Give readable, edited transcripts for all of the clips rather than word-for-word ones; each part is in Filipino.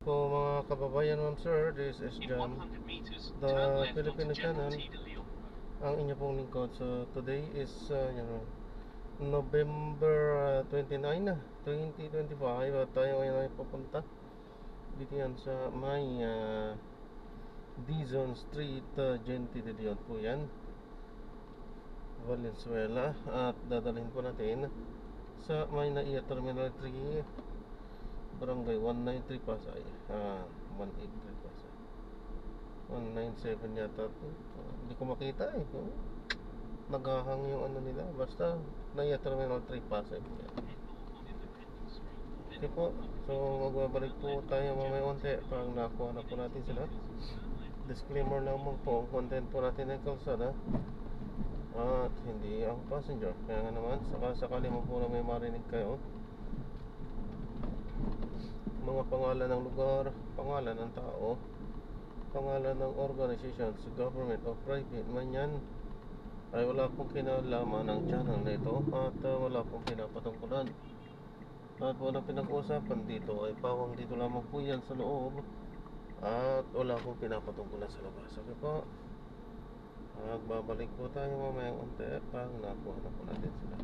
Po mga kababayan, ma'am sir, this is Jam, the Filipino channel. Ang inyo pong lingkod. So today is November 29 na 2025 at tayo ngayon ay pupunta dito yan sa may Dizon Street, Gente de Leon po yan, Valenzuela, at dadalhin po natin sa may NAIA Terminal 3, Barangay 193 Pasay, 183 Pasay, 197 yata to. Hindi ko makita eh. Naghahang yung ano nila. Basta NAIA Terminal 3 Pasay po yan. Okay po. So magbabalik po tayo mamaya onte pag nakuha na po natin sila. Disclaimer naman po, ang content po natin ay kalsada at hindi ako passenger. Kaya nga naman, sakali mo po na may marinig kayo, mga pangalan ng lugar, pangalan ng tao, pangalan ng organizations, government o private man yan, ay wala pong kinalaman ng channel na ito at wala pong pinapatungkulan. At walang pinag-uusapan dito ay pawang dito lamang po yan sa loob at wala pong pinapatungkulan sa labas. Okay po, magbabalik po tayo mamayang unti pag nakuha na po natin sila.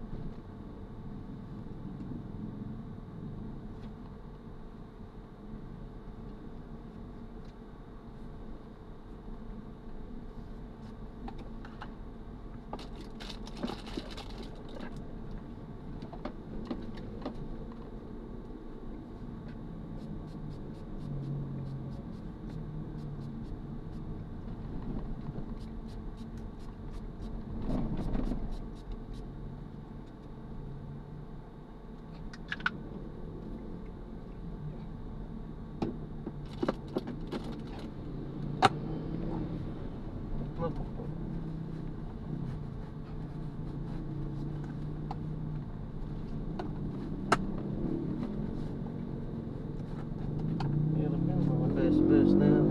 Hirap yan, mga best na yan.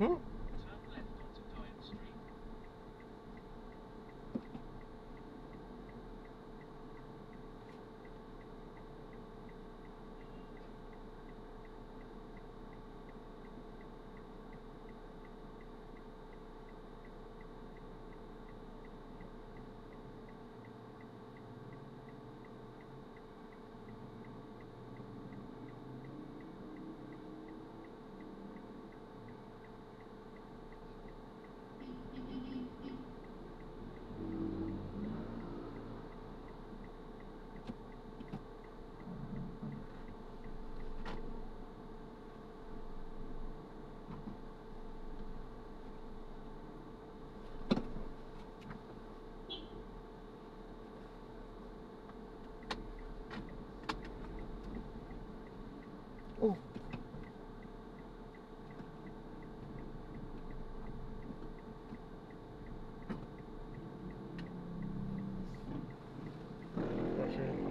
Hmm? Oh. Kasi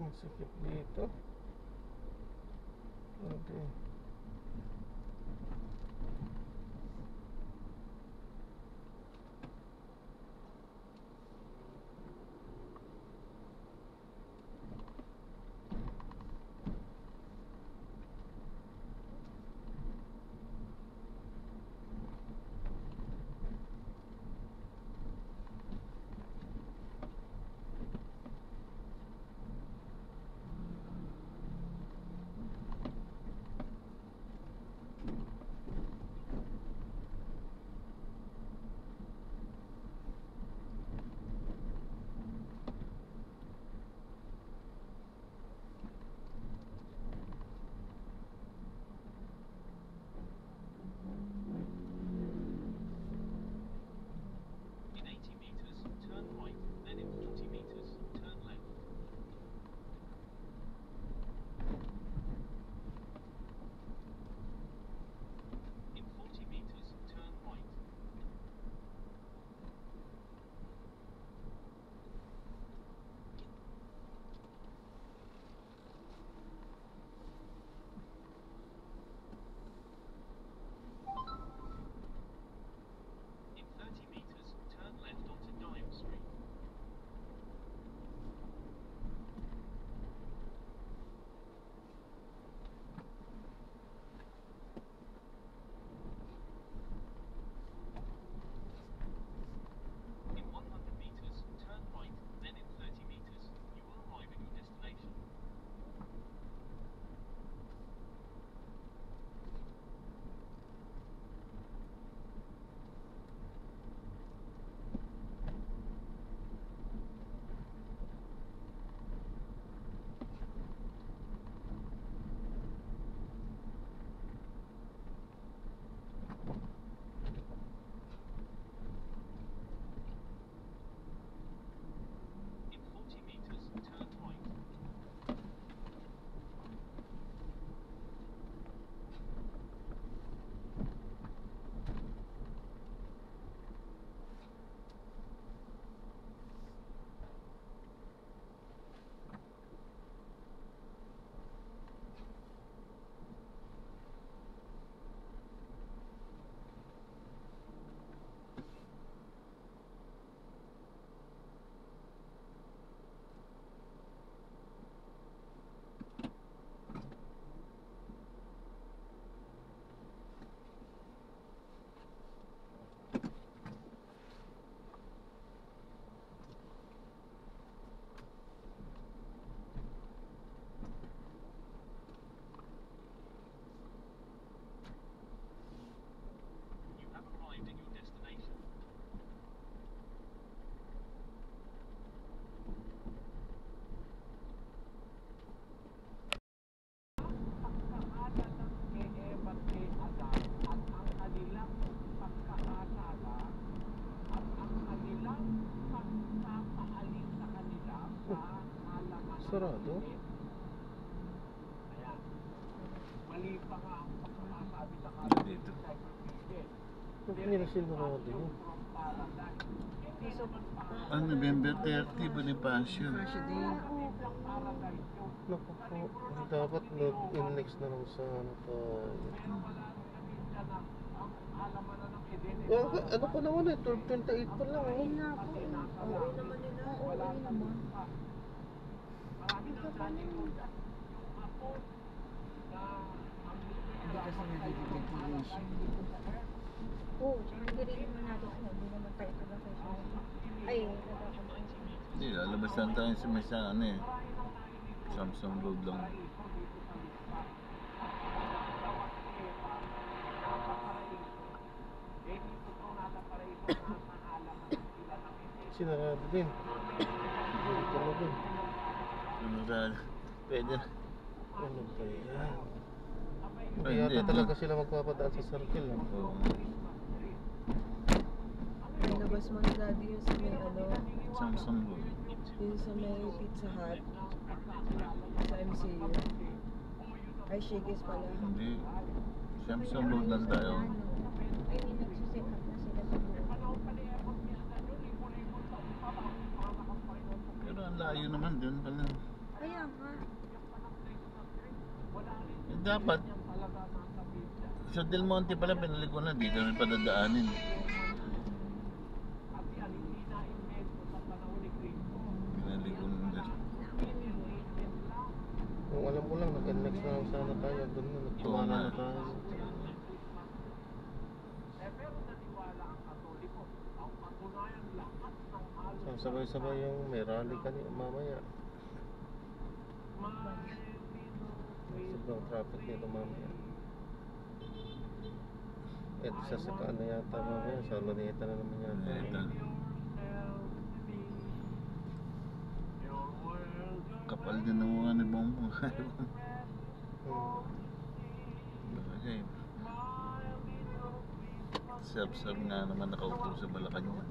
ang sakit dito. Okay. Sarado? Dito. Ba't nila sinarado yun? So, Ang November 30, Bonifacio. Kasya din. Naku po, dapat nag-index na lang sa ano tayo. Ano pa naman eh, 12:28 pa lang Ay eh. nga po eh. Oo naman nila. Oo naman. Hindi ka pa naman. Hindi kasi nag-ventilation. Oo, tsaka hindi rin naman natin ano. Hindi naman tayo professional. Ay, nagkakamaan. Hindi, lalabasan tayo sa may sa ano eh. Samsung Road lang. Sinarado din. Ito na din. Ano sa... Pwede na. Ano ba yan? Hindi Ay, yata hindi, talaga no? sila magpapadaan sa circle ah. Oo. Nilabas mo na daddy yung sa may ano. Samsung Road. Yung sa may Pizza Hut. Sa MCU. Ay, Shiggy's pala. Hindi. Samsung Road lang tayo. Ay, hindi nagsiset up na sila sa buhay. Pero ang layo naman dun pala. Kaya nga. Eh, dapat sa Del Monte pala pinalik ko na dito may padadaanin. Pinalik ko na dito. Kung alam ko lang, nag-index na lang sana tayo. Doon na, nagtumana na tayo. Sabay-sabay yung may rally kanina mamaya. Sobrang traffic nito mamaya. At sasakaan na yata mamaya. Sa Luneta na naman yata. Ito. Kapal din ng mga ni Bongbong. Bagay. Sab-sab nga naman nakaupo sa Malacanang.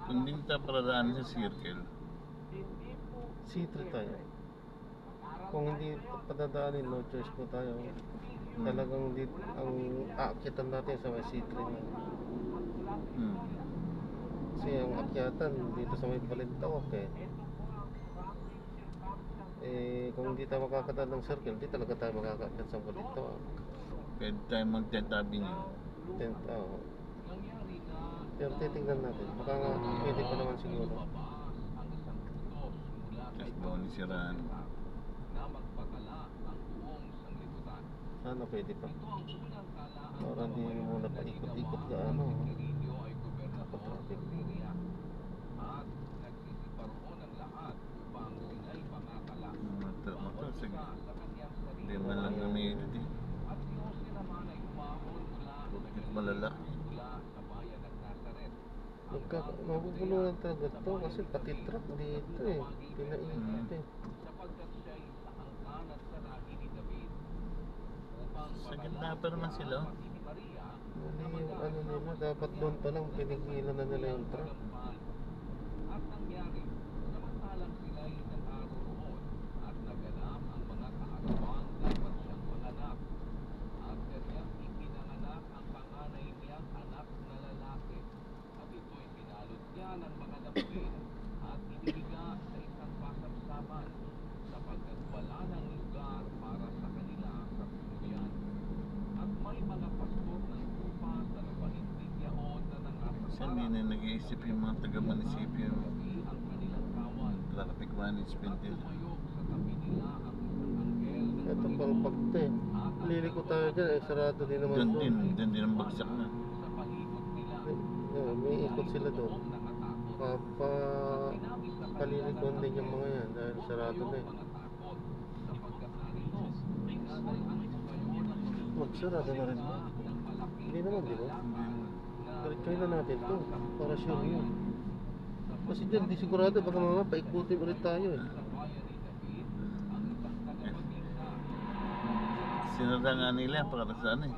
Kung hindi tayo paradaan sa circle, C3 tayo. Kung hindi padadaanin, no choice po tayo. Talagang ang aakyatan natin sa may C3 na. Kasi ang akyatan dito sa may Balintawak eh. Kung hindi tayo makakadaan ng circle, hindi talaga tayo makakakyat sa Balintawak. pwede tayo mag-10 nyo. Pero titignan natin. Baka nga, pwede pa naman siguro. Tapos doon siraan. Sana pwede pa. Para hindi muna paikot-ikot ka ano. Nakatraffic. Motor, sige. Hindi man lang namilid eh. Bakit malalaki? Mabubulunan talaga to kasi pati truck dito eh. Pinaikot eh. Sa gitna pa naman sila. Oh. Mali yung ano nila, dapat doon pa lang pinigilan na nila yung truck. Kasi hindi na nag-iisip yung mga taga-munisipyo. Traffic management nila. Ito palpak to eh. Liliko tayo dyan eh, sarado din naman doon. Doon din ang bagsak na. May ikot sila doon. Palilikon din yung mga yan dahil sarado na eh. Magsarado na rin ba? Hindi naman, di ba? Kayo na natin to para sure yun. Kasi dyan, di sigurado baka mga paikutin ulit tayo eh. Sinara nga nila para saan eh.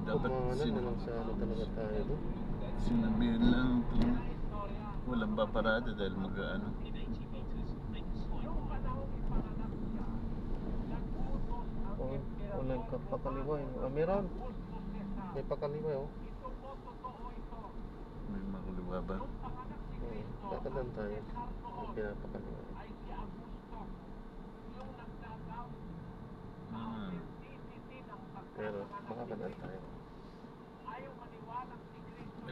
Dapat na lang sa ano talaga tayo doon. Sinabihin lang kung walang paparada dahil mag-ano. Walang pakaliwa eh. Meron. May pakaliwa oh. May makaliwa ba? Kakadan tayo. May pinapakaliwa. Pero makakadan tayo.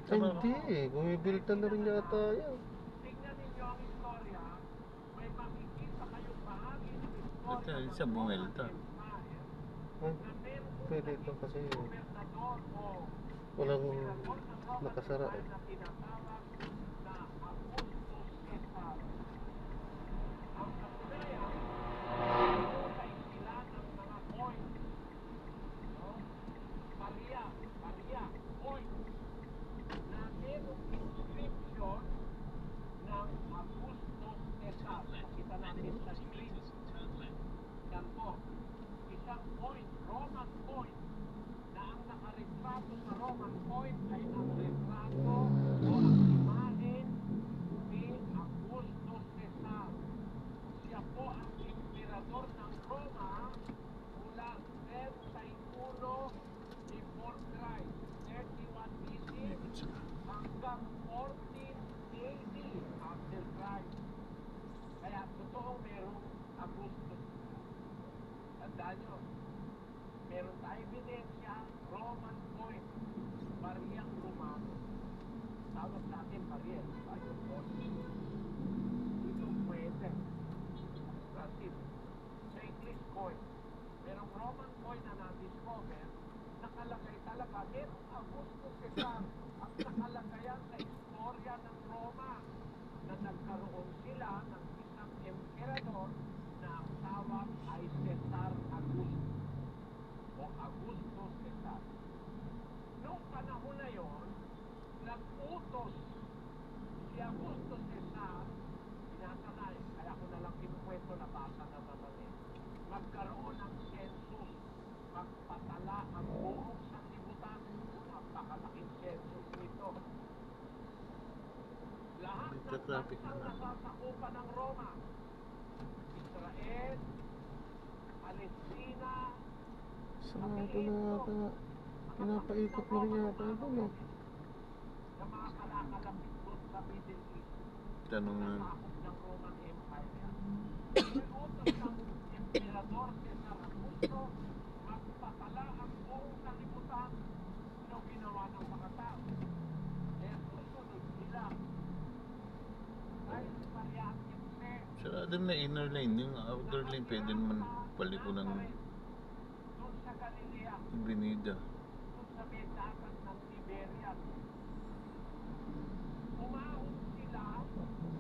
Ay, hindi eh. Bumibiltan na rin yata yan. Ito, isa bumilta. Ay, pwede ito kasi walang nakasara eh. Meron tayo ebidensya, Roman point, bariyang Romano. Tawag natin bariyel, yung point. Ito pwede. Rasid. Sa English coin, merong Roman coin na na-discover, nakalagay talaga, merong Augusto Caesar at nakalagayan sa istorya ng Roma na nagkaroon sila ng isang emperador na ang tawag ay Caesar Augusto o Augusto Caesar. Noong panahon na yon, nag-utos si Augusto Caesar, binasa na eh, kaya ko na lang kinukwento, nabasa na naman eh, magkaroon ng census, magpatala ang buong sanlibutan, napakalaking census nito. Lahat ng bansang nasasakupan ng Roma, Israel, Palestina, Sarado na yata. Pinapaikot na rin yata ito no? na mga kalakalapit doon sa Middle East. Tanong na. Sakop ng Roman Empire yan. Inutos ng Emperador Caesar Augusto, magpatala ang buong sanlibutan ng ginawa ng mga tao. Kaya susunod sila. na inner lane, yung outer lane pwede naman palikunan ng doon sa Galilea, Avenida. doon sa may dagat ng Tiberias. Umahon sila,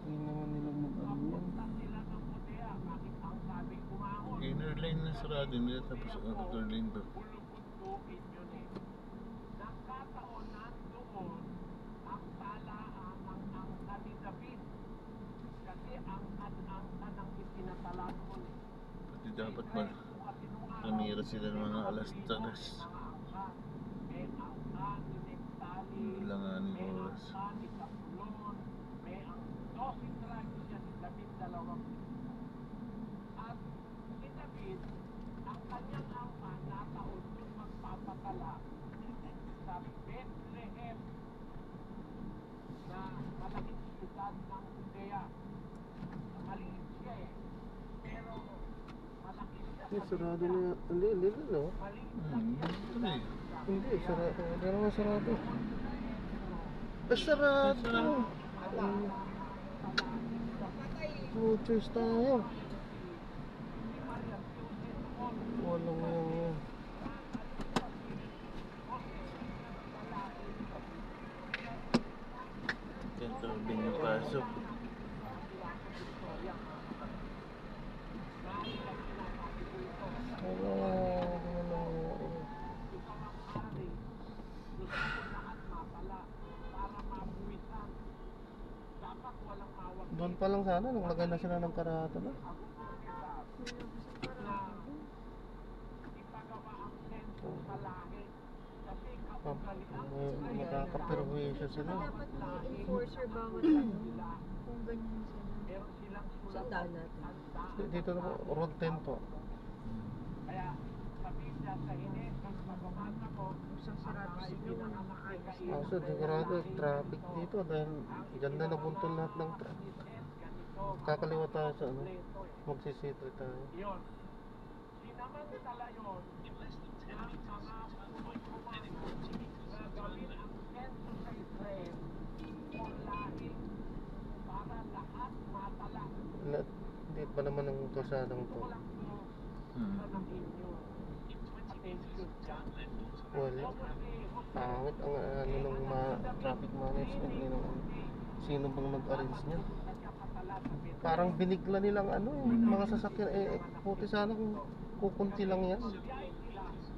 Hindi naman nila mag-ano yan. papunta sila ng Judea. Bakit ang sabing umahon? Inner lane na sarado nila tapos outer lane ba? Bulubundukin yun eh. Nagkataon nandoon ang talaan ng angka ni David. Kasi ang angka ng itinatala noon eh. Pati dapat ba tumira sila ng mga alas 3. Mga angka. May angka ni Neftali. Langanin May oras. angka ni Zabulon. May ang 12 tribes yan ni David, 2. At si David, ang kanyang angka nataon doon magpapatala sa Bethlehem na malaking siyudad ng Judea. Maliit siya eh. Pero malaki siya. Eh, sarado na yan. Hindi, no? Maliit lang yan. Hindi. Hindi, sarado. Hindi naman sarado. Sarado! No choice tayo. Walang yan. Central bin yung pasok. Doon pa lang sana, naglagay na sila ng karato na. Makakapirwisyo sila. Dapat may enforcer bawat ano, kung ganyan sila. Sandaan natin. Dito na po, road 10 po. Kaya sabihin niya sa init, pag mababasa ko, Isang sarado siguro na maayos. Kaso sigurado traffic dito dahil ganda na buntol lahat ng traffic. Kakaliwa tayo sa ano, magsisitri tayo. yun. Sinamantala yun ng mga puno-pumano na gawin ang senso sa Israel kung lahi para lahat matala. Hindi pa naman ang kalsadang to. Kulang to sa nakinyo. Attention dyan. Well, pangit ang ano ng traffic management ni ng sino bang nag-arrange niya. Parang binigla nilang ano mga sasakyan puti sana kung kukunti lang yan.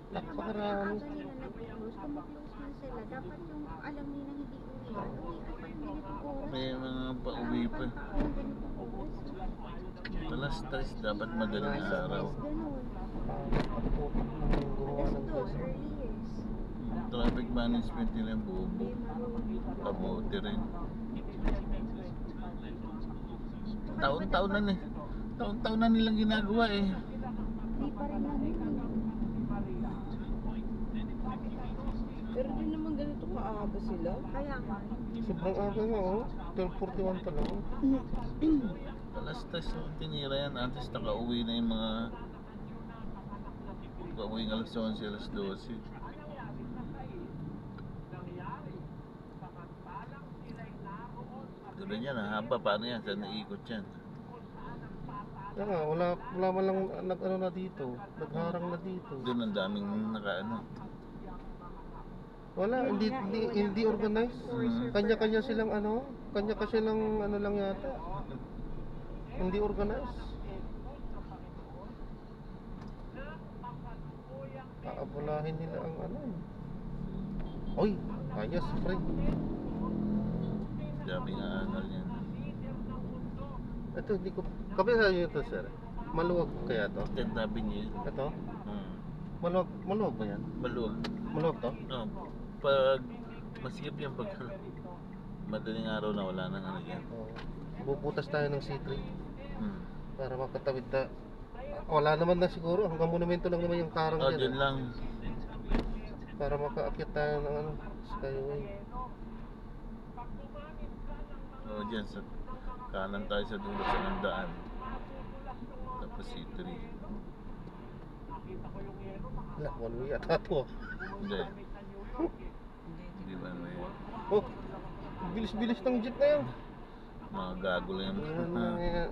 Napakarami. Aga nila nag-close, kumuklose man sila. Dapat yung alam nila hindi uwi. Uwi at pag ganitong oras. May mga pauwi pa. Yung ganitong oras. Alas 3 dapat madaling araw. Ganun. Putik ng gumawa Alas ng 2, gas. earliest. Traffic management nila yung bubo. Hindi marunong. Kamote rin. Taon-taon na taon-taon na nilang ginagawa eh. Hindi pa rin namin. Pero di naman ganito kaaga sila. Kaya nga. Sobrang aga nga 12:41 pa lang. Alas 3 yung tinira yan. Antes nakauwi na yung mga pauwi ng alas 11, alas 12. Doon yan, haba. Paano yan? Saan naikot yan? Kaya nga, wala man lang nag-ano na dito. Nagharang na dito. Doon ang daming nakaano. Wala, hindi organized. Kanya-kanya silang ano, kanya-kanya silang ano lang yata. Hindi organized. Aabulahin nila ang ano. Oy, ayos, Fred. Daming aangal yan. Ito, hindi ko, kabisa nyo ito, sir. Maluwag kaya to? Tentabi niya yun. Ito? Hmm. Maluwag ba yan? Maluwag. Maluwag to? No, pag masikip yan pag madaling araw na wala nang ano yan. Oh, bubutas tayo ng C3 Hmm. para makatawid na. Wala naman na siguro, hanggang monumento lang naman yung karang Oh, dyan. dyan lang. Para makaakyat tayo ng ano, skyway. Oh, dyan sa kanan tayo sa dulo sa nandaan. Tapos C3. Wala, one way ata to. Hindi. Hindi ba may Oh, bilis-bilis ng jeep na yan. mga gago lang yung Ayan,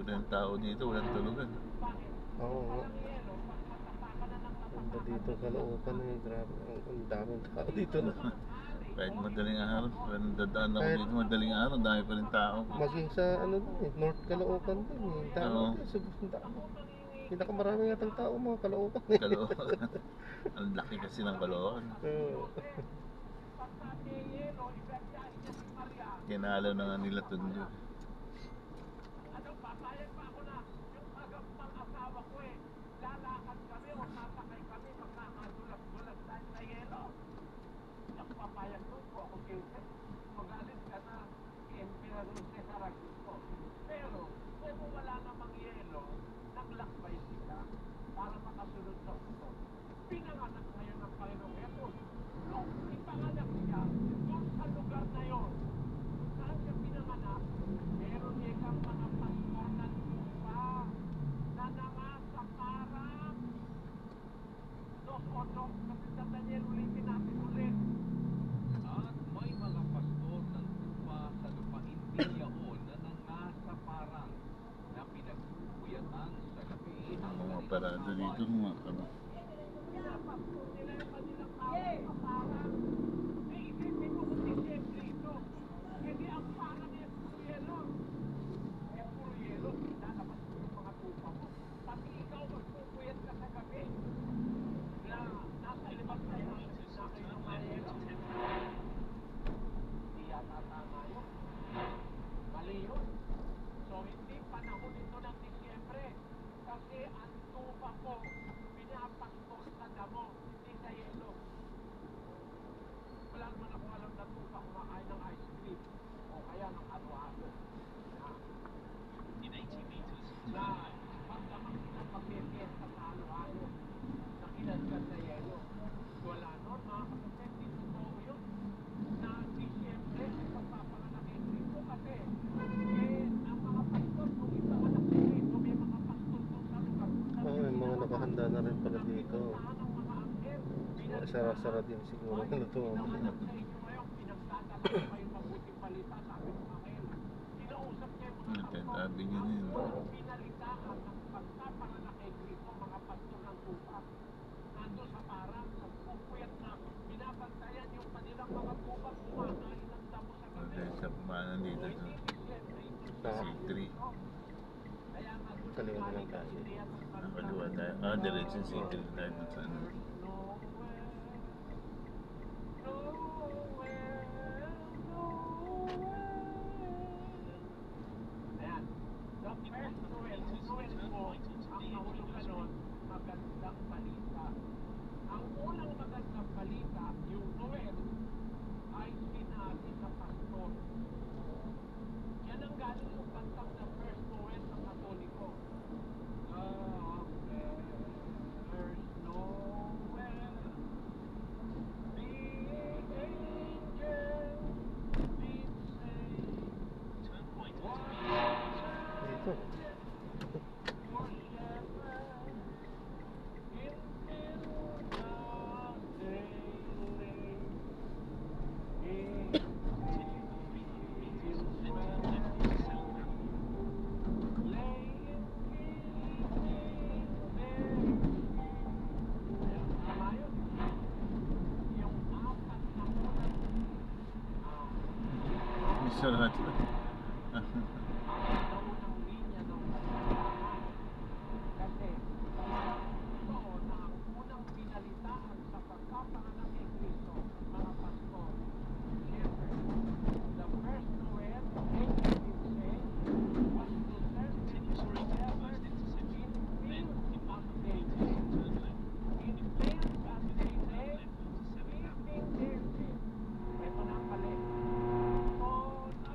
Pero yung tao dito, walang tulugan. Oo nga. Ganda dito, Caloocan eh. Grabe, ang daming tao dito na. Kahit madaling araw, parang dadaan ako Kahit- dito madaling araw, dami pa rin tao. Maging sa ano din eh, North Caloocan din eh. Dami Oo. din, sobrang dami. Pinakamarami yatang tao mga Caloocan eh. Caloocan. Ang laki kasi ng Caloocan. Oo. Kinalo na nga nila Tondo. Ano, papayag pa ako na yung magampang asawa ko eh. Lalakad kami o sasakay kami magkakadulag-dulag dahil sa yelo. Ang papayag ko po ako guilty. Magalit ka na Emperador Cesar Augusto. Pero kung wala namang yelo, naglakbay sila para makasunod sa puso. Pinanganak ngayon ng Panginoong Jesus. Nung ipanganak siya, doon sa lugar na yon, saan siya pinanganak, meron ikang mga pastor na lupa na namasa parang 2:8 kasi sa Daniel ulitin natin ulit. At may mga pastor ng lupa sa lupain Gileon na nangasa parang na pinagpupuyatan sa gabi ang Ang mga kanilang parado dito, mga kano. kaya pastor nila yung kanilang tawag sa parang. Eh, isipin mo kung Disyembre ito. Hindi ang parang yung puro yelo. Yung puro yelo, lalabas mo yung mga tupa mo. Pati ikaw magpupuyat ka sa gabi na nasa libas na yun, nasa yung mga yelo. Hindi yata tama yun. Mali yun. So, hindi panahon ito ng Disyembre. Kasi ang tupa ko, pinapastos sa damo, hindi sa yelo. Wala naman ako alam na tupa kumakain ng ice cream o kaya ng halo-halo. Na pagdamang sila pagpipiesta sa halo-halo na kinadyan sa yelo. Wala nun, mga kapatid, di totoo yun. Na Disyembre ay pagpapanganak kay Cristo kasi ang mga pastor, nung ipanganak kay Cristo, may mga pastor doon sa lugar. Oo, yung mga nakahanda na rin pala dito. Pinuntahan ng mga anghel. Mga sara-sara din siguro ang lutuan mo. Pinanganak sa inyo ngayon, pinagdadala ko kayong mabuting balita, sabi ng anghel. Kinausap niya yung mga pastor. Sabi niyo yun. Pinalitaan ng pagpapanganak kay Cristo, mga pastor ng tupa. Nandun sa parang, nagpupuyat na, binabantayan yung kanilang mga tupa, kumakain ng damo sa gabi. Dahil sa pamanan dito So, sa hindi Disyembre ito Ah. sa C3. kaya nga doon Kaliwa na lang galing tayo. ang ideya ng Nakaliwa tayo. Diretso yung C3 tayo dun sa ano. Ayan. The first Noel po, ang nahulugan nun, magandang balita. Ang unang magandang balita, yung Noel, ay sinabi sa pastor. Yan ang galing yung kantang The First Noel ng Katoliko. First Noel, the angel did say, Dito. for shepherd in Pilgrim's day. Isa lahat. Kasi totoo na ang unang binalitaan sa pagkapanganak kay Cristo, mga pastor, shepherd. The first Noel, angel did say, was to send his shepherd in fields as they lay. In fields as they lay, keeping their sheep. Ito na ang mali. On a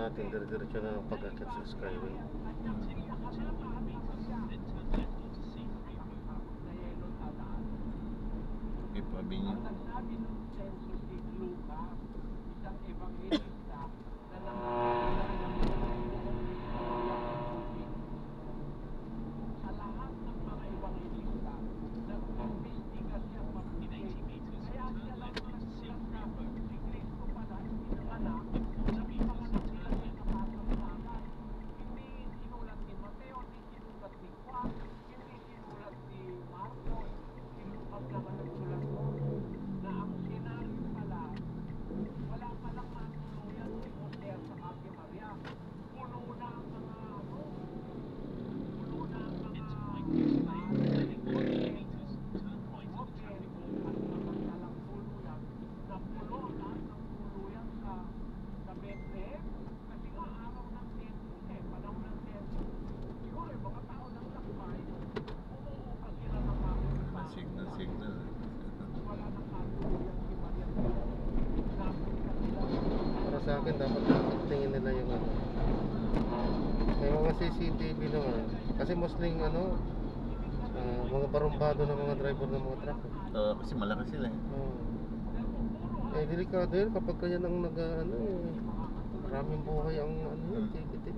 natin, dire-diretso na ng pag-akit sa Skyway. Okay, Pabinyo. Sabi nung census ni Lucas, isang evangelista na sa lahat ng mga evangelista, nag-imbestiga siyang mabuti. Kaya siya lang nagsulat na si Kristo pala hindi nanganak, nagpanganak sila sa kapasalanan. Hindi sinulat ni Mateo, hindi sinulat ni Juan, hindi sinulat ni Marcos, si Lucas naman nagsulat mo na ang senaryo pala, wala palang matuluyan si Jose at saka si Maria. Puno na ang mga puno na ang mga sa Bethlehem kasi nga araw ng census panahon ng census. Siguro yung mga tao ng lakbay, umuo kasi na ng mga Signal. wala nang katuluyan si Maria. Para sa akin, dapat tingin nila yung ano. May mga CCTV naman. Kasi mostly mga barumbado ng mga driver ng mga truck. Kasi malaki sila eh. Eh, delikado yun kapag kaya nang maraming buhay ang yun, tikitin.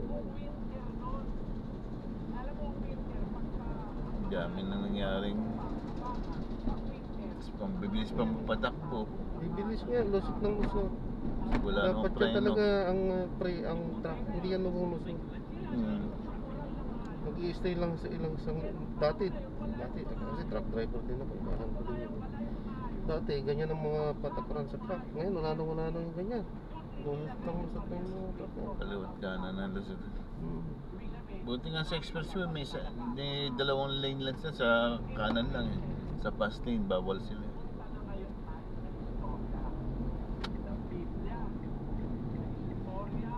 Dami na nangyaring bibilis pang patakbo. Bibilis nga, lusot ng lusot. Wala nang Dapat yan preno. talaga ang truck, hindi yan lumulusot. Mag-i-stay lang sa ilang dati kasi truck driver din ako, bahan ko din yun. Dati ganyan ang mga patakaran sa truck. Ngayon wala na yung ganyan. Lusot na yung mga truck. Kaliwat kanan na lusot. Buti nga sa expressway may dalawang lane lang siya, sa kanan lang eh. Sa fast lane bawal sila.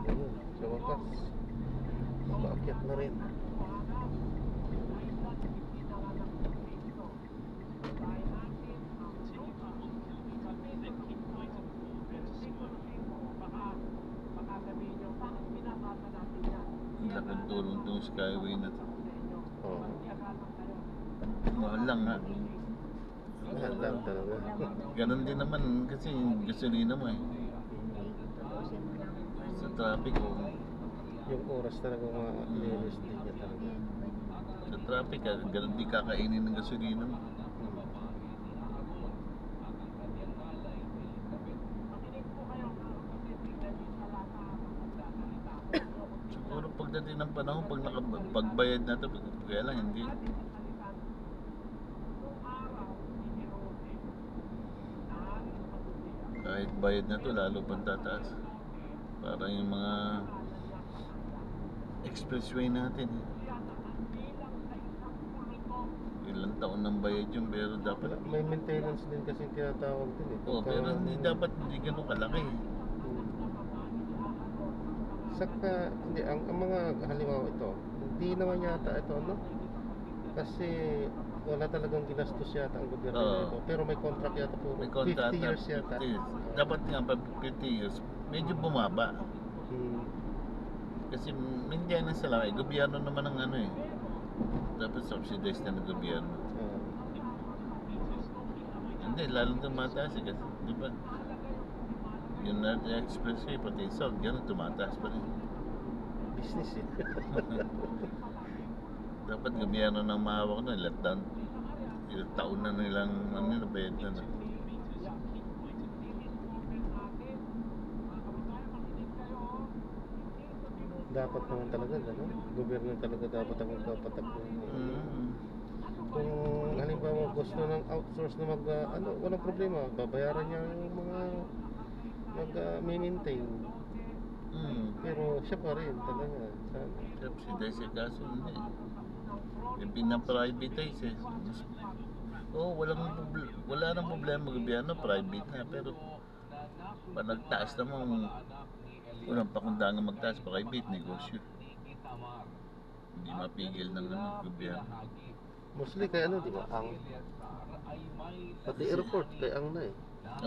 Ayun, sa wakas makaakyat na rin. Laking tulong itong Skyway na to. Oo. Mahal lang ha. Mahal lang talaga. Ganon din naman kasi yung gasolina mo eh. Tapusin mo lang. Sa traffic Yung oras talaga ma-linis din niya talaga. sa traffic ganon din kakainin ng gasolina mo. Siguro pagdating ng panahon pag nakapagbayad na to, kaya lang hindi. Kahit bayad na to lalo pang tataas. Parang yung mga expressway natin eh. Ilang taon nang bayad yung pero dapat May maintenance din kasi tinatawag din eh. pero hindi dapat hindi ganun kalaki eh. Saka, hindi, ang mga halimbawa ito, hindi naman yata ito, kasi wala talagang ginastos yata ang gobyerno Oo. nito. Pero may contract yata po. May kontrata 50 years yata. 50 years. Dapat nga pa 50 years medyo bumaba. Hmm. Kasi maintenance lang eh. Gobyerno naman ang ano eh. Dapat subsidized na ng gobyerno. Ah. Hindi, lalong tumataas eh. Kasi, di ba? Yung North Expressway, pati yung South, gano'n tumataas pa rin. Business eh. Dapat gobyerno nang mahawak na, ilang taon na nilang nabayad na na. Dapat naman talaga, gobyerno talaga dapat ang magpapatakbo. Kung halimbawa gusto ng outsource na walang problema, babayaran niya yung mga mag-maintain. Pero siya pa rin talaga. Subsidize eh, kaso hindi. Yung pinaprivatize eh. Wala nang problema gobyerno, private na. Pero pag nagtaas naman, walang pakundangan magtaas, private negosyo. Hindi mapigil ng gobyerno. Mostly kay di ba? Pati airport kay ang na eh.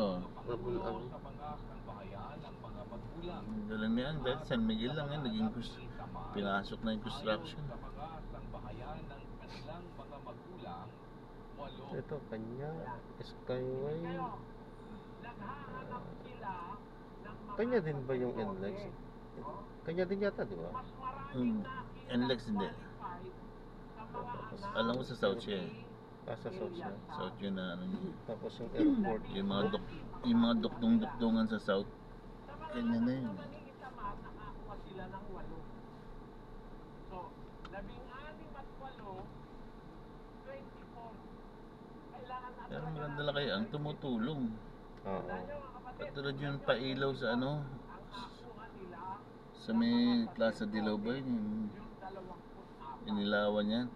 Oo. Rabul ang. Ito lang niyan, dahil San Miguel lang yan, pinasok na yung construction. Ito, kanya, Skyway. Kanya din ba yung NLEX? Kanya din yata, di ba? NLEX hindi. Alam ko sa South siya eh. Sa South siya. South yun na ano yun. Tapos yung airport. Yung mga dukdungan sa South. Kanya na yun. Nakakuha sila ng 8. So, 16 at 8, 24. Kailangan natin. Pero maganda lang kayo, ang tumutulong. Oo. Katulad yung pailaw sa ano, sa may Plaza Dilaw ba yun, yung inilawan niya,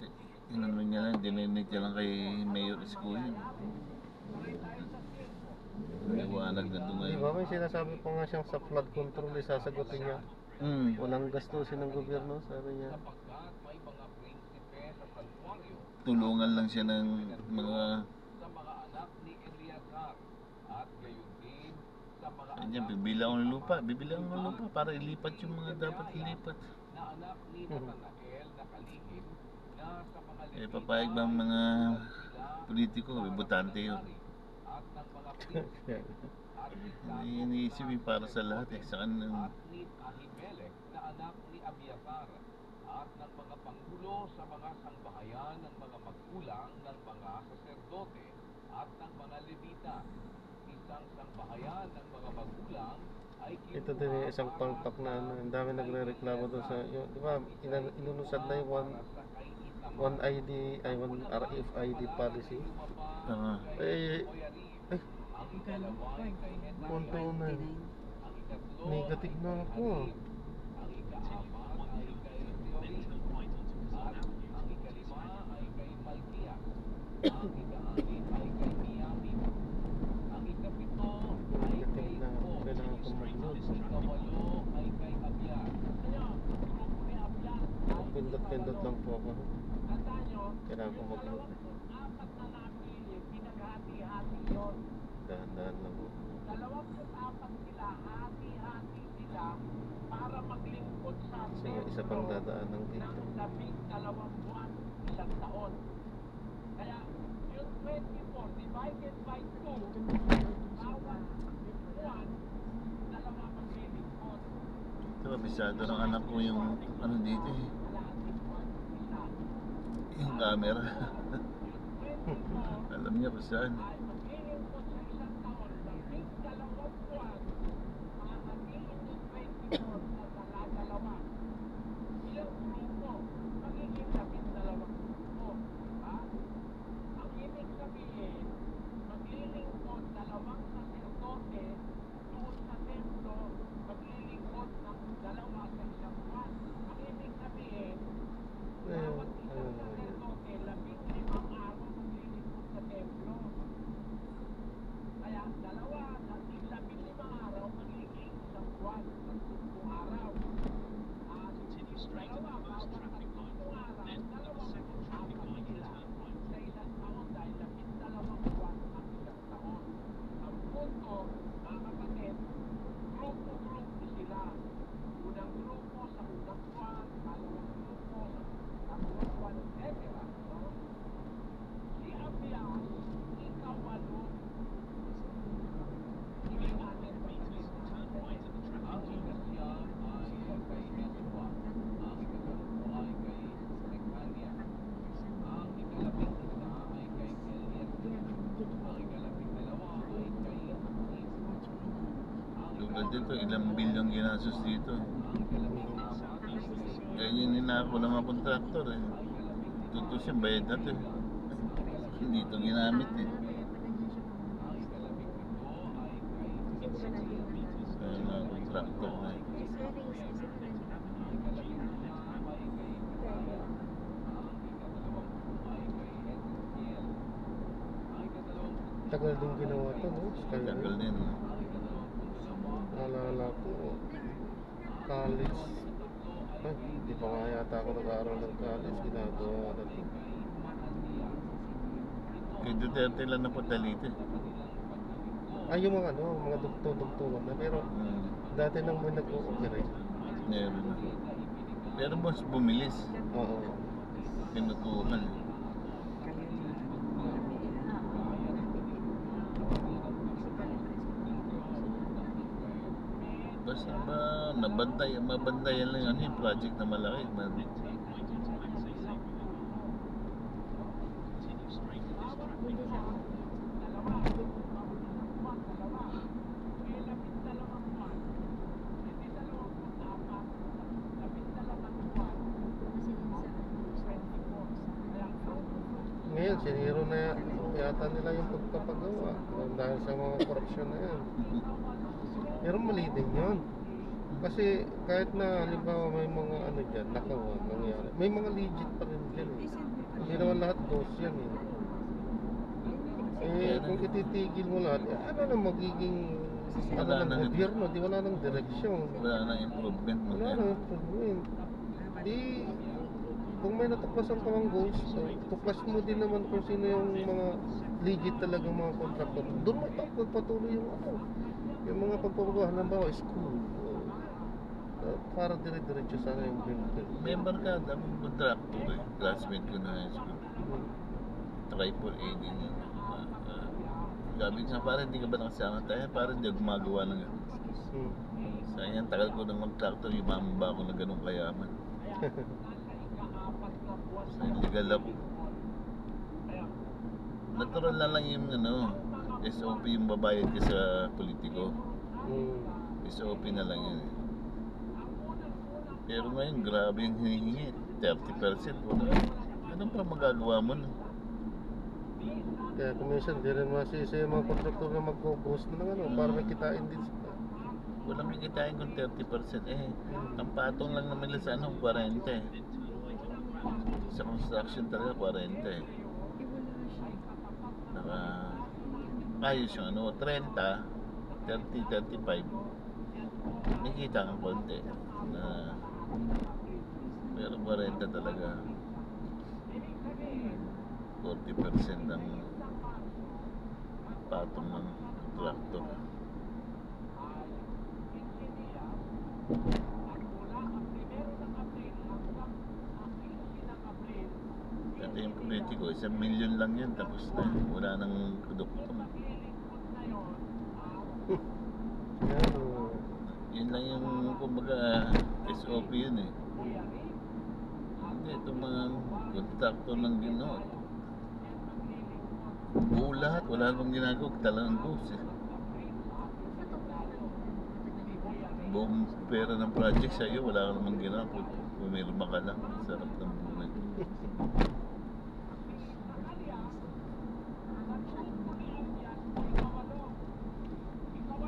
inano niya lang, dininig niya lang kay Mayor Isko yun. Liwanag na doon Di ngayon. ba may sinasabi pa nga siyang sa flood control, sasagutin niya. Walang gastusin ng gobyerno, sabi niya. Tulungan lang siya ng mga Diyan, bibili ako ng lupa para ilipat yung mga dapat ilipat. Eh, papayag ba ang mga politiko, butante yun. Iniisip yung para sa lahat eh, sa kanang na anak ni Abiatar at ng mga panggulo sa mga sangbahayan ng mga magkulang ng mga saserdote at ng mga levita. Isang sangbahayan ng mga magulang ay Ito din yung isang palpak na ano, ang dami nagre-reklamo doon sa, yung, di ba, inulusad na yung one RFID policy. Eh, Magkano? 129. Negative na ako. Negative na ako. Kailangan ko mag-load. Pindot-pindot lang po ako. Kailangan ko mag-load. Dahan-dahan lang po. 24 sila, hati-hati sila para maglingkod sa Kasi yung isa pang dadaan ng dito. ng 12 buwan, 1 taon. Kaya yung 24 divided by 2, bawat buwan, 2 maglilingkod. ito, kabisado ng anak ko yung ano dito eh, yung camera. Alam niya kung saan. Ay maglilingkod sa 1 taon, 12 buwan, hahatiin yung 24 sa dalawa. Ilang grupo, magiging 12 grupo. Ha? Ang ibig sabihin, maglilingkod 2 saserdote doon sa templo, maglilingkod ng 2 sa isang buwan. Ang ibig sabihin, bawat isang saserdote, 15 araw maglilingkod sa templo. Kaya 2 sa 15 araw magiging 1 buwan, 30 araw. Dalawa, bawat 30 araw, 24 sila sa 1 taon dahil 12 buwan ang 1 taon. Ang punto, mga kapatid, grupo-grupo sila. Unang grupo sa unang buwan, pangalawang grupo sa tatlong buwan, etc. No? Si Abias, ika-8. Hindi natin ang ikasya ay kay Joshua, ang ika-10 ay kay Mekania, ang ika-11 ay kay Elias, ang ika-12 ay kay Tulad dito, ilang bilyong ginastos dito. Kaya yun ninako ng mga kontraktor eh. Tutos yung bayad natin. Hindi ito ginamit eh. Kaya mga kontraktor na eh. Tagal din ginawa to, no? Tagal Skyway. din. No? Naalala ko, college. Ay, hindi pa nga yata ako nag-aaral ng college. Ginagawa na to. Kay Duterte lang na padalito eh. Ay, yung mga ano, mga dugto-dugtungan na. Pero dati nang may nag-ooperate. Meron na. Pero mas bumilis. Oo. Pinutukan. Basta ba mabantayan lang ano yung project na malaki. Ngayon, siniro na yata nila yung pagpapagawa dahil sa mga korupsyon na yan. Pero mali din yun. Kasi kahit na halimbawa may mga ano dyan, nakawa, nangyari. May mga legit pa rin dyan eh. Hindi naman lahat ghost yan eh. Eh, kung ititigil mo lahat, eh, ano na magiging ano Wala ng na. gobyerno, di wala nang direksyon. Wala na improvement mo. Wala nang improvement. Di, kung may natuklasan ka mang goals, so, tuklas mo din naman kung sino yung mga legit talagang mga contractor. Doon mo pagpatuloy yung ano, yung mga pagpapagawa, halimbawa school. Para dire-diretso sana yung build. Member ka, daming contractor eh. Classmate ko na high school. Triple A din yun. Gabi nga parang hindi ka ba nakasama tayo? Parang hindi ako gumagawa ng gano'n. Sayang, tagal ko ng contractor, yumaman ba ako na gano'ng kayaman? So, illegal ako. Natural na lang yung ano, SOP yung babayad ka sa politiko. SOP na lang yun eh. Pero ngayon, grabe yung hinihingi. 30%. Ano pa magagawa mo na? Kaya kung minsan, di rin masisi yung mga contractor na mag-ghost na ng ano, para may kitain din sila. Walang kikitain kung 30%. Eh, ang patong lang naman nila sa ano, 40 eh. Sa construction talaga, 40 eh. Naka, ayos yung ano, 30, 30, 35. May kita kang konti. Na, pero 40 talaga. 40% ng patong ng traktor. Ito yung politiko, 1 million lang yan, tapos na. Wala nang kudukutong. Yun lang yung, kumbaga, SOP yun eh. Hindi, itong mga kontrakto ng ginawa. Buo lahat, wala namang ginagawa, talagang ghost eh. Buong pera ng project sa'yo, wala ka namang ginawa. Pumirma ka lang, sarap ng buhay.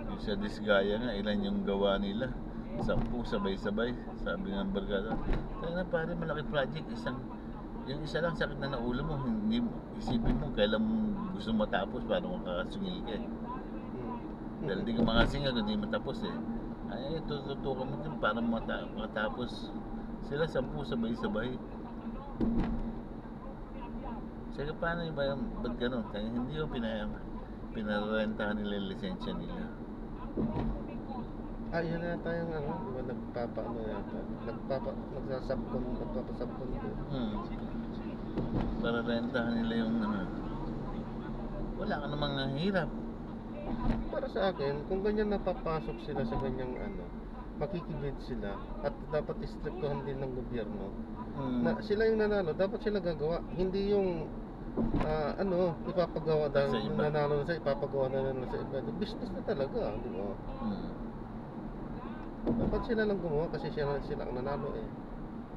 Yung sa Disgaya nga, ilan yung gawa nila? 10 sabay-sabay, sabi ng barkada. Kaya na pare, malaki project, yung isa lang sakit na naulo mo, hindi mo, isipin mo kailan mo gusto matapos para makakasingil ka eh. Dahil di ka makasingil kung di matapos eh. Ay, tututukan mo din para matapos. Sila 10 sabay-sabay. Saka paano yung ba, ba't gano'n? Kaya hindi ko pinarentahan nila yung lisensya nila. Yun na tayong ano, di ba nagpapaano yata? Nagsasabkon ko. Para rentahan nila yung ano. Wala ka namang hirap. Para sa akin, kung ganyan napapasok sila sa ganyang ano, makikibid sila at dapat istriktuhan din ng gobyerno na sila yung nanalo, dapat sila gagawa, hindi yung ipapagawa dahil nanalo na sa ipapagawa na sa iba. Business na talaga, di ba? Dapat sila lang gumawa kasi sila ang nanalo eh.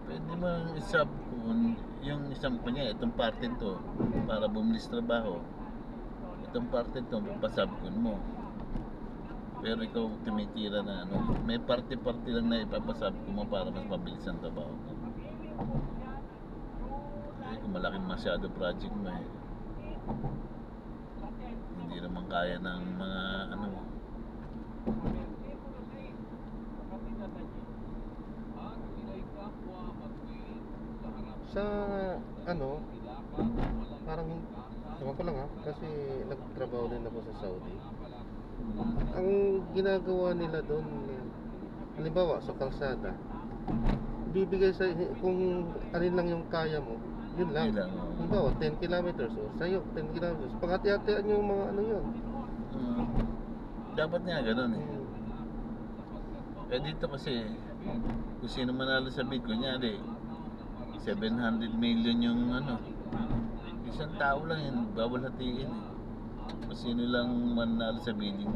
Pwede mo isab yung isang kanya, itong parte to para bumilis trabaho. Itong parte to, papasabkon mo. Pero ikaw tumitira na ano, may parte-parte lang na ipapasabkon mo para mas mabilis ang trabaho. Eh, kung malaking masyado project mo eh. Hindi naman kaya ng mga ano. Sa ano, parang ewan ko lang ha, kasi nagtrabaho din ako sa Saudi. Ang ginagawa nila doon, halimbawa sa kalsada, bibigay sa kung alin lang yung kaya mo, yun lang. Yun lang, oo. Halimbawa 10 kilometers o sa'yo 10 kilometers, pangati-hatian yung mga ano yun. Dapat nga ganun eh. Hmm. Eh dito kasi, kung sino manalo sa bid, kunyari, 700 million yung ano, isang tao lang yun, bawal hatiin eh. Kung sino lang manalo sa bidding.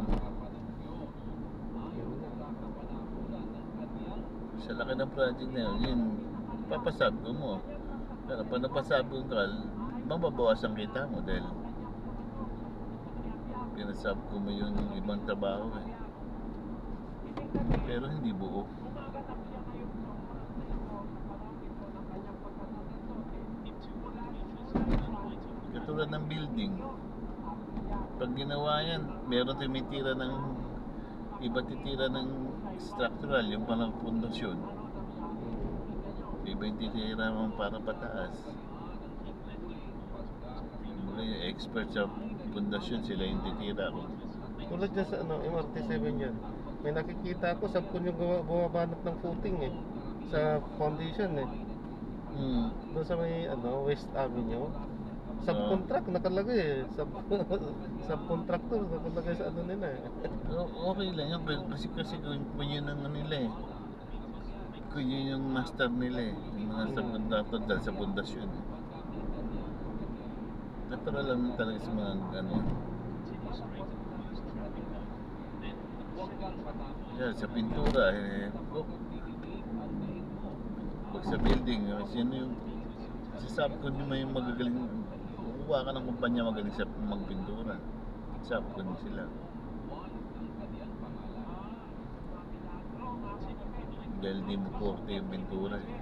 Sa laki ng project na yun, yun, papasabgo mo. Pero pag napasabgo ka, mababawas ang kita mo dahil pinasabgo mo yung ibang trabaho eh. Pero hindi buo. Katulad ng building, pag ginawa yan, meron tumitira ng iba titira ng structural, yung parang pundasyon. Iba yung titira ng para pataas. Yung expert sa pundasyon, sila yung titira ko. Tulad dyan sa ano, MRT7 yan. May nakikita ako, sabkon yung bumabanat ng footing eh. Sa foundation eh. Doon sa may ano, West Avenue. Subcontract nakalagay eh. Subcontractor nakalagay sa ano nila eh. Okay lang yan, kasi kung yun ang nila eh. Kung yun yung master nila eh. Yung mga subcontractor dahil sa pundasyon eh. Natural lang talaga sa mga ano. Yeah, sa pintura eh. Pag sa building, sino yung sa subcon yung may magagaling, kukuha ka ng kumpanya magaling sa magpintura. Subcon sila. Dahil di mo forte yung pintura eh.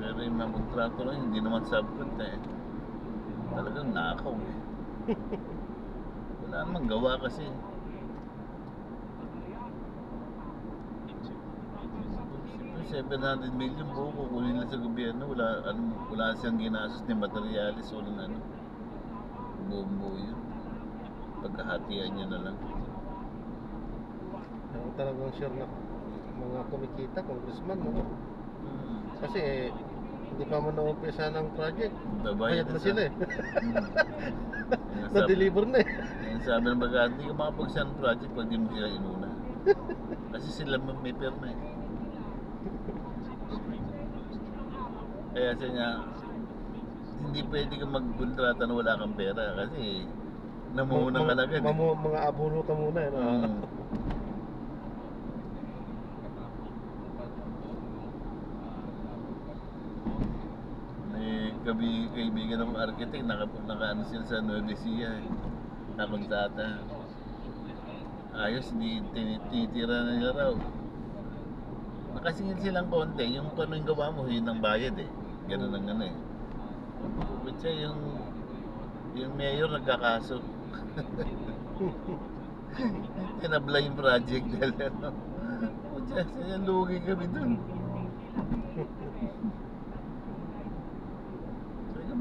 Pero yung mga kontrato lang, hindi naman subcon eh. Talagang nakaw eh. Wala namang gawa kasi. Siyempre 700 million buo kukunin lang sa gobyerno, wala siyang ginastos ni materialis o ng ano. Buong-buo yun. Pagkahatian niya na lang. Ako talagang sure na mga kumikita, congressman, no? Kasi hindi pa man na-umpisa ng project. Bayad na sila eh. Na-deliver na eh. Yan sabi ng baga, hindi ka makapagsa ng project pag di mo sila inuna. Kasi sila may perma eh. Kaya sa niya, hindi pwede ka magkontrata na wala kang pera kasi namuuna ka na agad. Mga abono ka muna eh. Kaibigan ng architect, naka-ano sila sa Nueva Ecija eh. Nakontata. Ayos, tinitira na nila raw. Nakasingil silang konti, yung kung ano yung gawa mo, yun ang bayad eh. Ganun ang ano eh. Kutsa yung mayor nagkakaso. Tinabla yung project dahil ano. Kutsa, lugi kami dun.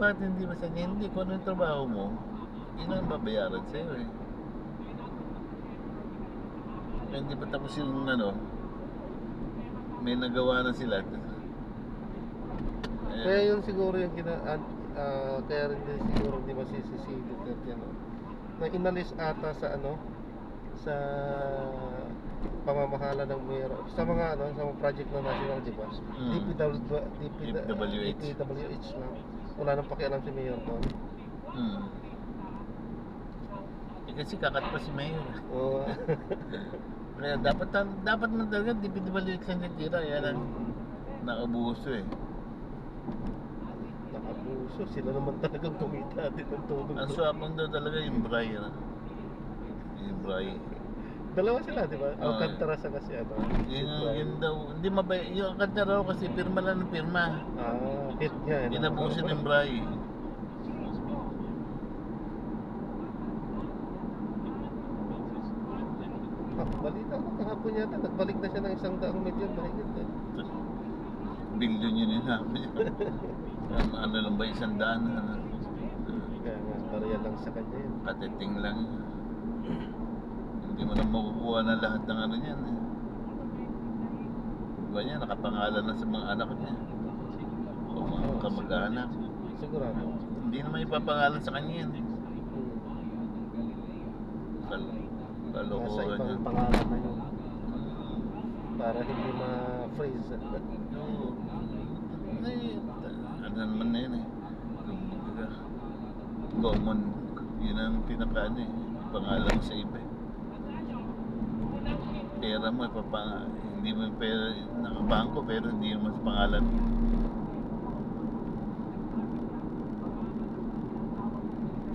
Bakit hindi masaya? Hindi, kung ano yung trabaho mo, yun ang babayaran sa'yo eh. Kaya hindi pa tapos yung ano, may nagawa na sila. Kaya yun siguro yung kaya rin din siguro hindi masisisi Duterte no? Na inalis ata sa ano, sa pamamahala ng mayor sa mga ano, sa mga project na national, di ba? DPWH lang. Wala nang pakialam si mayor doon. Eh kasi kakat pa si mayor. Oo. Kaya dapat man talaga DPWH lang natira, yan ang nakabuso eh. Nakabuso, sila naman talagang kumita din ng tulong. Ang swapang daw talaga yung Bray. Yung Bray. Dalawa sila, di ba? Alcantara sa kasi ano. Yun daw, hindi mabay. Yung Alcantara kasi pirma lang ng pirma. Hit niya. Inabusin ng Bray. Balita ko kahapon yata, nagbalik na siya ng 100 milyon mahigit eh. Billion yun namin. Ano lang ba 100? Kaya nga, barya lang sa kanya yun. Katiting lang. Hindi mo na makukuha na lahat ng ano niyan eh. Diba niya, nakapangalan na sa mga anak niya. O mga kamag-anak. Sigurado. Hindi naman ipapangalan sa kanya yan. Nasa Kalokohan ibang yun. pangalan na yun. Para hindi ma-freeze. Oo. Ano naman na yun eh. Kumbaga, common. Yun ang pinaka ano eh. Pangalan mo sa iba eh. Pera mo hindi mo yung pera nakabangko pero hindi naman sa pangalan mo.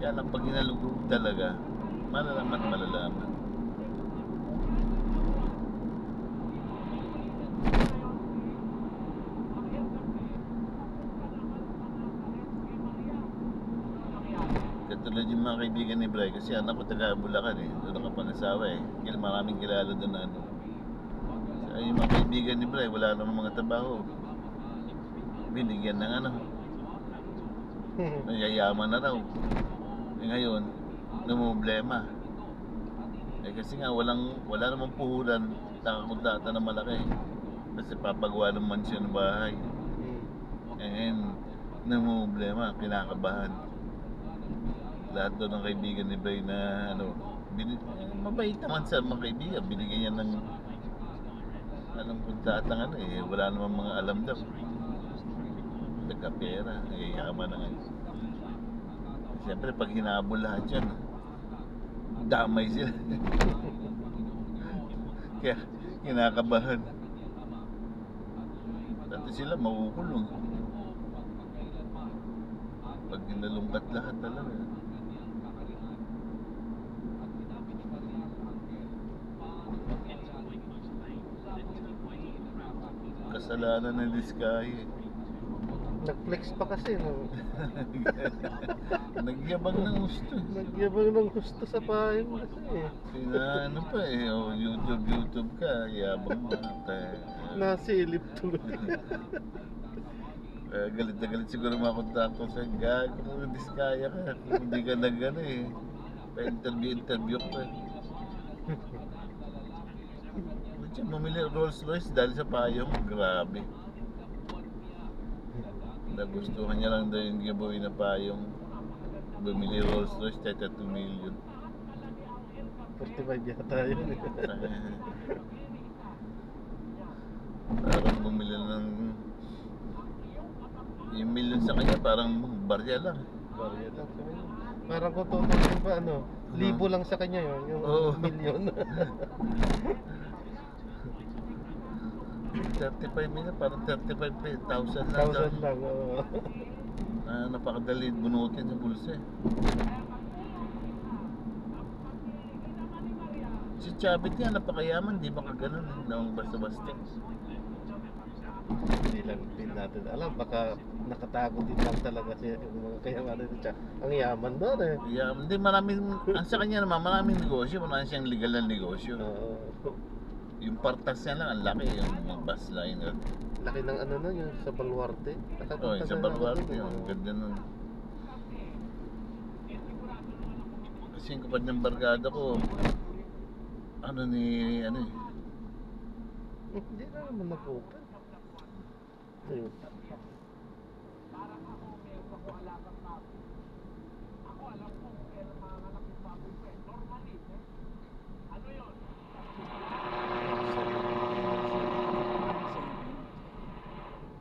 Kaya lang pag hinalugog talaga, malalaman. Katulad yung mga kaibigan ni Bray, kasi anak ko taga Bulacan eh, doon ako pangasawa eh. Kaya maraming kilala doon na ano. So, yung mga kaibigan ni Bray, wala namang mga trabaho. Binigyan ng ano, nayayaman na raw. Eh ngayon, namumblema. Eh kasi nga wala namang puhulan, nakakuntata na malaki. Kasi papagawa ng mansyon ng bahay. Eh namumblema, kinakabahan. Lahat doon ng kaibigan ni Bray na ano, mabait naman sa mga kaibigan, binigyan niya ng anong kuntatang ano eh, wala namang mga alam daw. Nagkapera, yayaman na ngayon. Siyempre pag hinabol lahat yan, damay sila. Kaya kinakabahan. Dati sila makukulong. Pag hinalungkat lahat talaga. Kasalanan ng Diskaya. Nag-flex pa kasi no. Nagyabang ng gusto. Nagyabang ng gusto sa pahing kasi eh. Ano pa eh, oh, YouTube ka, yabang mo. Nasilip tuloy. Galit na galit siguro mga kontakto sa gago kung Diskaya ka. Kung hindi ka nag-ano eh. Pa-interview ka eh. Ba't siya bumili Rolls Royce dahil sa payong? Grabe. Nagustuhan niya lang daw yung giveaway na payong. Bumili Rolls Royce, 2 million. 45 yata yun eh. Parang bumili ng yung million sa kanya, parang barya lang. Barya lang sa kanya. Parang kung tutusin pa ano, libo lang sa kanya yun, yung Oo. milyon. 35 million, parang 35,000 lang. 1,000 lang, oo. Napakadali bunutin sa bulsa eh. Si Chavit nga napakayaman, di ba kaganon eh, naong basta-basta. Hindi lang din natin alam, baka nakatago din lang talaga siya yung mga kayamanan niya. Ang yaman doon eh. Yeah, hindi maraming, ang sa kanya naman, maraming negosyo, marami siyang legal na negosyo. Oo. Yung partas niya lang, ang laki, yung mga bus line. Laki ng ano na yun, sa Baluarte. Oh, yung sa Baluarte, yung ganda nun. Kasi yung kapag ng barkada ko, ano eh. Hindi na naman nag-open. Ayun. Parang ako, meron ako alagang baboy. Ako alam ko kung kailan manganak yung baboy ko eh. Normally, eh. Ano yun?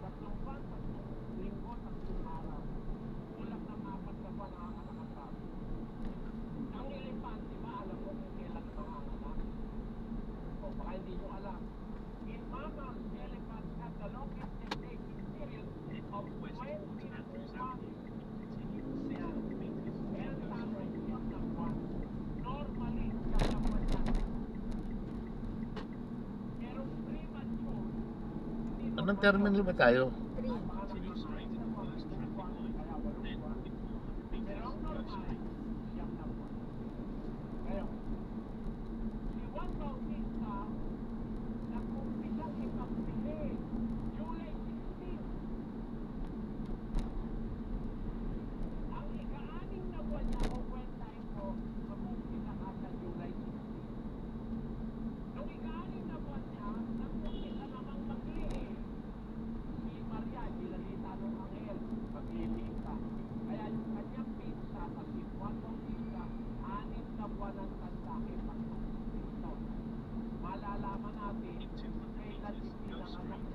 Tatlong buwan, 3 linggo, 3 araw. Kulang ng 4 na buwan nanganganak ang baboy. Ang elepante ba, alam mo kung kailan manganganak? O, baka hindi nyo alam. In mammals, elephants have the longest gestation period of 22 months. Yan. Meron tayo ay siyam na buwan. Normally, siyam na buwan yan. Pero premature, hindi Anong terminal ba tayo? 3. kaya 8 buwan. Pero ang normal, siyam na buwan. Ngayon, si Juan Bautista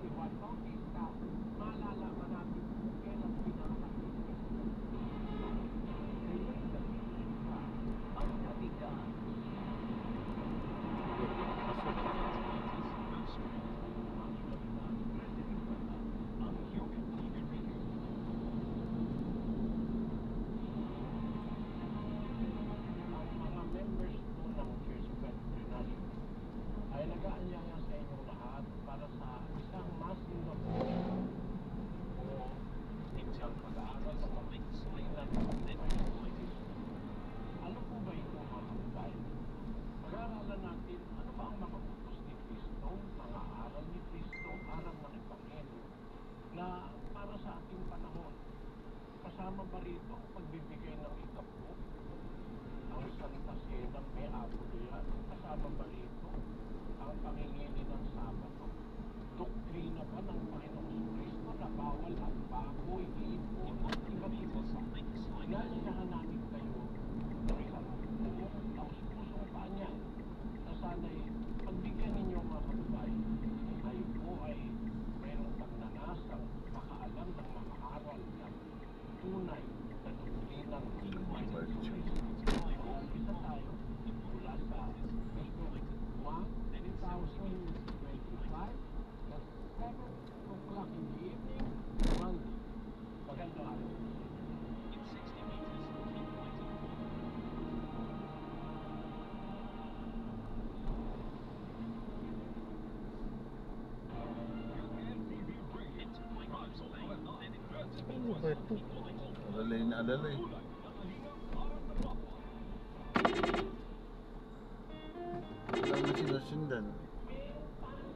Juan Bautista, malalaman natin kung kailan pinanganak ni Kristo. Kailan nagsimula ang katigaan? Ang mga members po ng Church of God International ay nag-aanyaya sa inyong lahat para sa isang masinop o isang pag-aaral sa pagkakailan ng buhay. Ano po ba ito mga kapatid? Pag-aaralan natin ano ba ang mga utos ni Kristo, mga aral ni Kristo, aral ng Ebanghelyo na para sa ating panahon. Kasama ba rito ang pagbibigay ng ikapo? Ang Santa Cena, may abulo yan. Kasama ba rito ang pangingili ng Sabato? Doktrina ba ng Panginoong Kristo na bawal ang baboy, ibon, at iba't iba sa inanyayahan namin kayo ng isang buong taus-pusong paanyay na sana'y pagbigyan ninyo mga kapatay, kayo po ay mayroong pagnanasang makaalam ng mga aral ng tunay na doktrinang Panginoong Kristo. Umpisa tayo mula sa February 1, 2025 at 7 o'clock in the evening, Monday. Magandang araw. Ano ba ito? Alalay na alalay. Wala na sinusundan.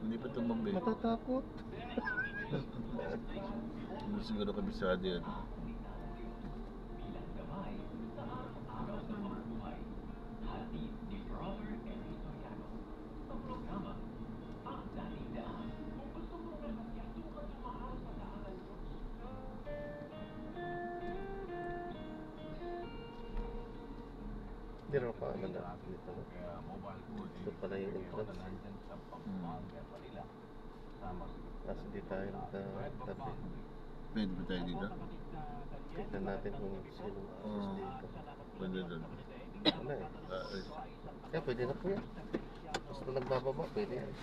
Hindi pa tumambi. Matatakot. Hindi siguro kabisado yan. Hindi rin pa naman natin dito. No? Ito pala yung entrance. Kasi di tayo nagkatabi. Pwede ba tayo dito? Tignan natin kung sino alas dito. Pwede doon. Wala eh. Kaya pwede na po yan. Basta nagbababa, pwede yan.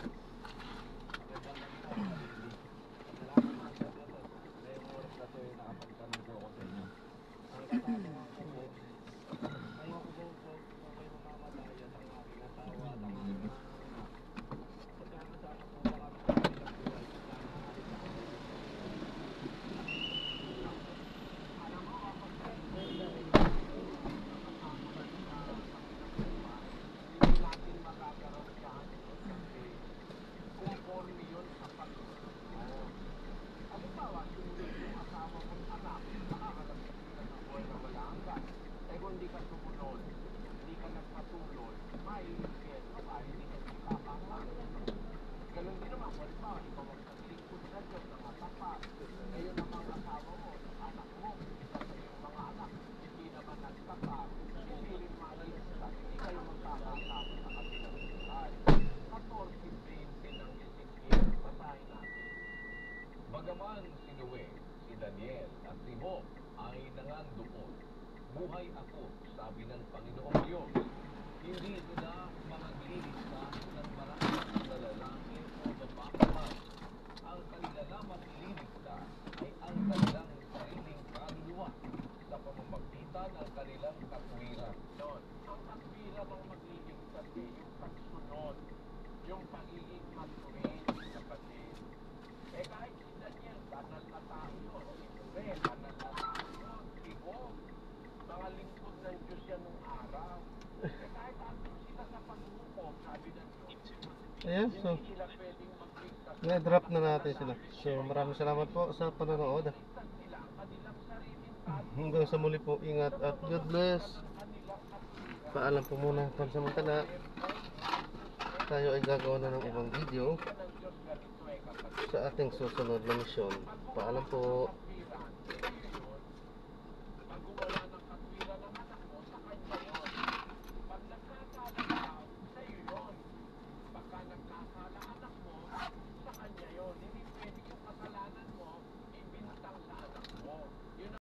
Bagaman si Noe, si Daniel at si Job ay nangandoon, buhay ako, sabi ng Panginoong Diyos. Hindi sila mangagliligtas ng maraming na lalaki o babae man. Ang kanila lamang ililigtas ay ang kanilang sariling kaluluwa sa pamamagitan ng kanilang katwiran. Doon, ang katwiran ang magliligtas eh, yung pagsunod, yung pagiging matuwid, kapatid. Eh kahit si Daniel, banal na tao yun. Si Noe, banal na tao yun. Si Job, mga lingkod ng Diyos yan nung araw. Eh kahit atin sila sa pag-uupog, sabi ng Diyos, Ayan, so hindi sila pwedeng magligtas. na-drop na natin sila. So maraming salamat po sa panonood. Ligtas nila ang kanilang sariling kaluluwa. Hanggang sa muli po, ingat at God bless. Paalam po muna pansamantala. Tayo ay gagawa na ng ibang video sa ating susunod na misyon. Paalam po.